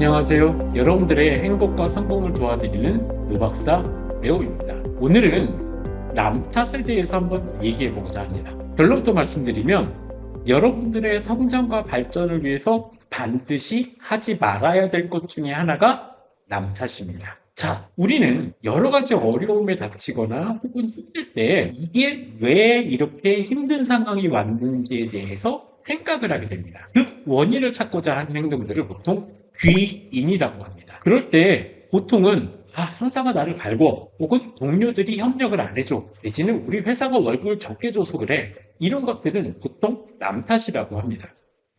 안녕하세요. 여러분들의 행복과 성공을 도와드리는 의박사 레오입니다. 오늘은 남 탓에 대해서 한번 얘기해 보고자 합니다. 결론부터 말씀드리면 여러분들의 성장과 발전을 위해서 반드시 하지 말아야 될 것 중에 하나가 남 탓입니다. 자, 우리는 여러 가지 어려움에 닥치거나 혹은 힘들 때 이게 왜 이렇게 힘든 상황이 왔는지에 대해서 생각을 하게 됩니다. 그 원인을 찾고자 하는 행동들을 보통 귀인이라고 합니다. 그럴 때 보통은 상사가 나를 갈고 혹은 동료들이 협력을 안 해줘 내지는 우리 회사가 월급을 적게 줘서 그래, 이런 것들은 보통 남 탓이라고 합니다.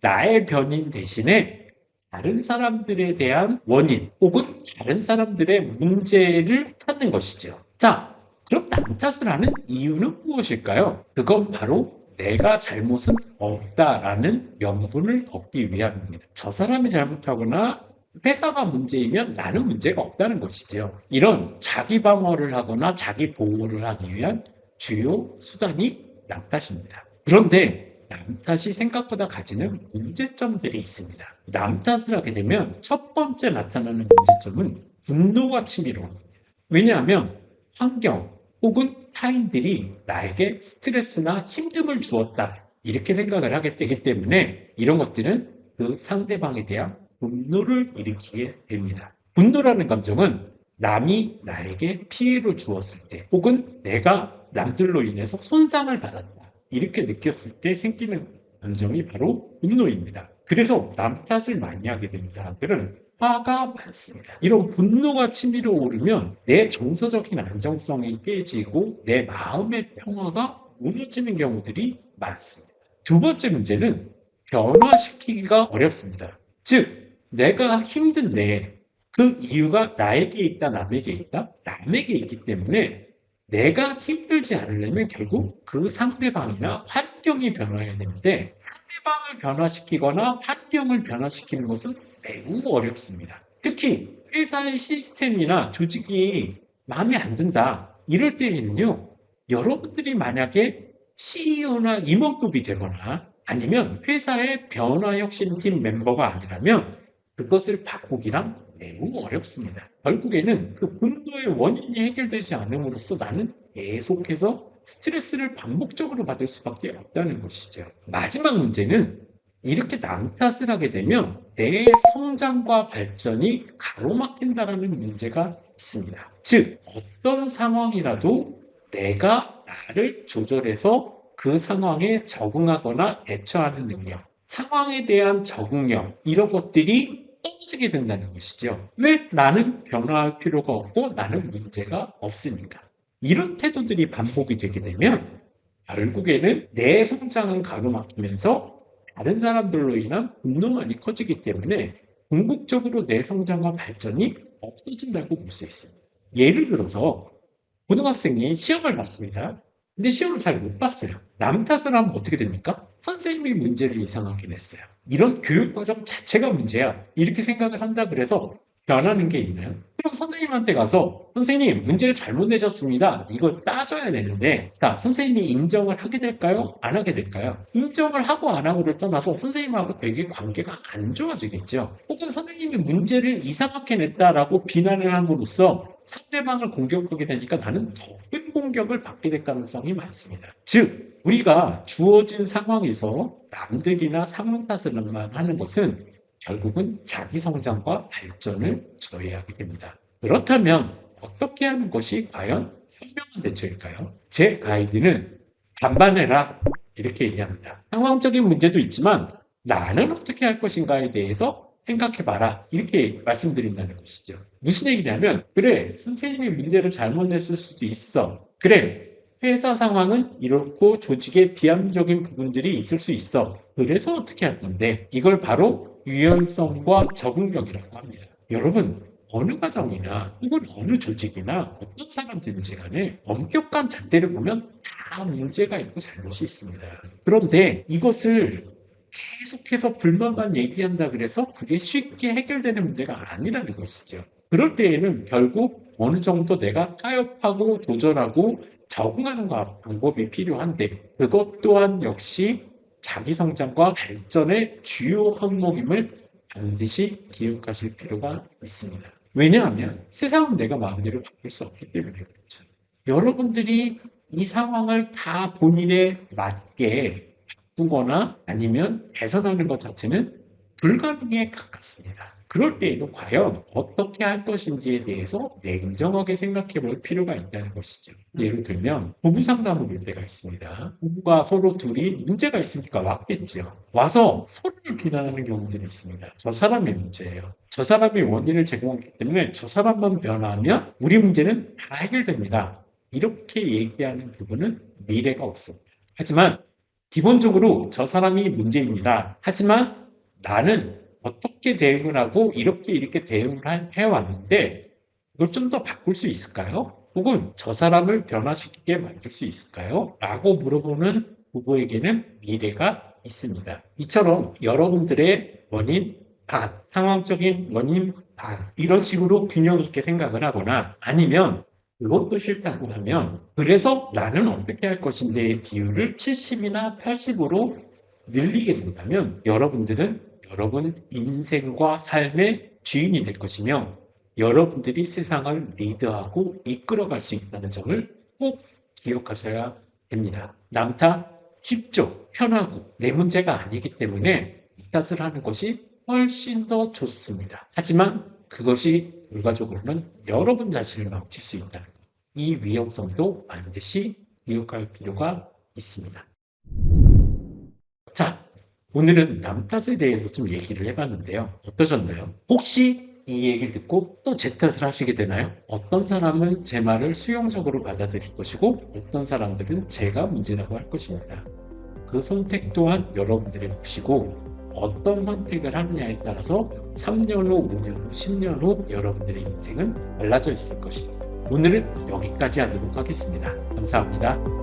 나의 변인 대신에 다른 사람들에 대한 원인 혹은 다른 사람들의 문제를 찾는 것이죠. 자, 그럼 남 탓을 하는 이유는 무엇일까요? 그건 바로 내가 잘못은 없다라는 명분을 얻기 위함입니다. 저 사람이 잘못하거나 회사가 문제이면 나는 문제가 없다는 것이죠. 이런 자기 방어를 하거나 자기 보호를 하기 위한 주요 수단이 남 탓입니다. 그런데 남 탓이 생각보다 가지는 문제점들이 있습니다. 남 탓을 하게 되면 첫 번째 나타나는 문제점은 분노가 치밀어옵니다. 왜냐하면 환경 혹은 타인들이 나에게 스트레스나 힘듦을 주었다, 이렇게 생각을 하게 되기 때문에 이런 것들은 그 상대방에 대한 분노를 일으키게 됩니다. 분노라는 감정은 남이 나에게 피해를 주었을 때 혹은 내가 남들로 인해서 손상을 받았다, 이렇게 느꼈을 때 생기는 감정이 바로 분노입니다. 그래서 남 탓을 많이 하게 되는 사람들은 화가 많습니다. 이런 분노가 치밀어 오르면 내 정서적인 안정성이 깨지고 내 마음의 평화가 무너지는 경우들이 많습니다. 두 번째 문제는 변화시키기가 어렵습니다. 즉, 내가 힘든데 그 이유가 나에게 있다, 남에게 있다? 남에게 있기 때문에 내가 힘들지 않으려면 결국 그 상대방이나 환경이 변화해야 되는데, 상대방을 변화시키거나 환경을 변화시키는 것은 매우 어렵습니다. 특히 회사의 시스템이나 조직이 마음에 안 든다, 이럴 때에는요, 여러분들이 만약에 CEO나 임원급이 되거나 아니면 회사의 변화혁신팀 멤버가 아니라면 그것을 바꾸기란 매우 어렵습니다. 결국에는 그 분노의 원인이 해결되지 않음으로써 나는 계속해서 스트레스를 반복적으로 받을 수밖에 없다는 것이죠. 마지막 문제는 이렇게 남 탓을 하게 되면 내 성장과 발전이 가로막힌다는 문제가 있습니다. 즉, 어떤 상황이라도 내가 나를 조절해서 그 상황에 적응하거나 대처하는 능력, 상황에 대한 적응력, 이런 것들이 떨어지게 된다는 것이죠. 왜? 나는 변화할 필요가 없고 나는 문제가 없으니까. 이런 태도들이 반복이 되게 되면 결국에는 내 성장은 가로막히면서 다른 사람들로 인한 분노만이 커지기 때문에 궁극적으로 내 성장과 발전이 없어진다고 볼 수 있습니다. 예를 들어서 고등학생이 시험을 봤습니다. 근데 시험을 잘 못 봤어요. 남 탓을 하면 어떻게 됩니까? 선생님이 문제를 이상하게 냈어요. 이런 교육과정 자체가 문제야, 이렇게 생각을 한다 그래서 변하는 게 있나요? 그럼 선생님한테 가서 선생님 문제를 잘못 내셨습니다, 이걸 따져야 되는데, 자, 선생님이 인정을 하게 될까요? 안 하게 될까요? 인정을 하고 안 하고를 떠나서 선생님하고 되게 관계가 안 좋아지겠죠. 혹은 선생님이 문제를 이상하게 냈다라고 비난을 함으로써 상대방을 공격하게 되니까 나는 더 큰 공격을 받게 될 가능성이 많습니다. 즉, 우리가 주어진 상황에서 남들이나 상황 탓을만 하는 것은 결국은 자기 성장과 발전을 저해하게 됩니다. 그렇다면 어떻게 하는 것이 과연 현명한 대처일까요? 제 가이드는 반반해라, 이렇게 얘기합니다. 상황적인 문제도 있지만 나는 어떻게 할 것인가에 대해서 생각해봐라, 이렇게 말씀드린다는 것이죠. 무슨 얘기냐면, 그래, 선생님이 문제를 잘못 냈을 수도 있어. 그래, 회사 상황은 이렇고 조직의 비합리적인 부분들이 있을 수 있어. 그래서 어떻게 할 건데, 이걸 바로 유연성과 적응력이라고 합니다. 여러분, 어느 가정이나 혹은 어느 조직이나 어떤 사람들인지 간에 엄격한 잣대를 보면 다 문제가 있고 잘못이 있습니다. 그런데 이것을 계속해서 불만만 얘기한다 그래서 그게 쉽게 해결되는 문제가 아니라는 것이죠. 그럴 때에는 결국 어느 정도 내가 타협하고 조절하고 적응하는 방법이 필요한데, 그것 또한 역시 자기 성장과 발전의 주요 항목임을 반드시 기억하실 필요가 있습니다. 왜냐하면 세상은 내가 마음대로 바꿀 수 없기 때문에 그렇죠. 여러분들이 이 상황을 다 본인에 맞게 바꾸거나 아니면 개선하는 것 자체는 불가능에 가깝습니다. 그럴 때에는 과연 어떻게 할 것인지에 대해서 냉정하게 생각해 볼 필요가 있다는 것이죠. 예를 들면 부부 상담을 올 때가 있습니다. 부부가 서로 둘이 문제가 있으니까 왔겠죠. 와서 서로를 비난하는 경우들이 있습니다. 저 사람의 문제예요. 저 사람이 원인을 제공했기 때문에 저 사람만 변화하면 우리 문제는 다 해결됩니다. 이렇게 얘기하는 부분은 미래가 없습니다. 하지만 기본적으로 저 사람이 문제입니다. 하지만 나는 어떻게 대응을 하고 이렇게 대응을 해왔는데 이걸 좀 더 바꿀 수 있을까요? 혹은 저 사람을 변화시키게 만들 수 있을까요? 라고 물어보는 부부에게는 미래가 있습니다. 이처럼 여러분들의 원인 반, 상황적인 원인 반 이런 식으로 균형 있게 생각을 하거나 아니면 그것도 싫다고 하면 그래서 나는 어떻게 할 것인데의 비율을 70이나 80으로 늘리게 된다면 여러분들은 여러분 인생과 삶의 주인이 될 것이며 여러분들이 세상을 리드하고 이끌어갈 수 있다는 점을 꼭 기억하셔야 됩니다. 남 탓 쉽죠. 편하고 내 문제가 아니기 때문에 이 탓을 하는 것이 훨씬 더 좋습니다. 하지만 그것이 결과적으로는 여러분 자신을 망칠 수 있다는 것. 이 위험성도 반드시 기억할 필요가 있습니다. 자, 오늘은 남 탓에 대해서 좀 얘기를 해봤는데요. 어떠셨나요? 혹시 이 얘기를 듣고 또 제 탓을 하시게 되나요? 어떤 사람은 제 말을 수용적으로 받아들일 것이고 어떤 사람들은 제가 문제라고 할 것입니다. 그 선택 또한 여러분들의 몫이고 어떤 선택을 하느냐에 따라서 3년 후, 5년 후, 10년 후 여러분들의 인생은 달라져 있을 것입니다. 오늘은 여기까지 하도록 하겠습니다. 감사합니다.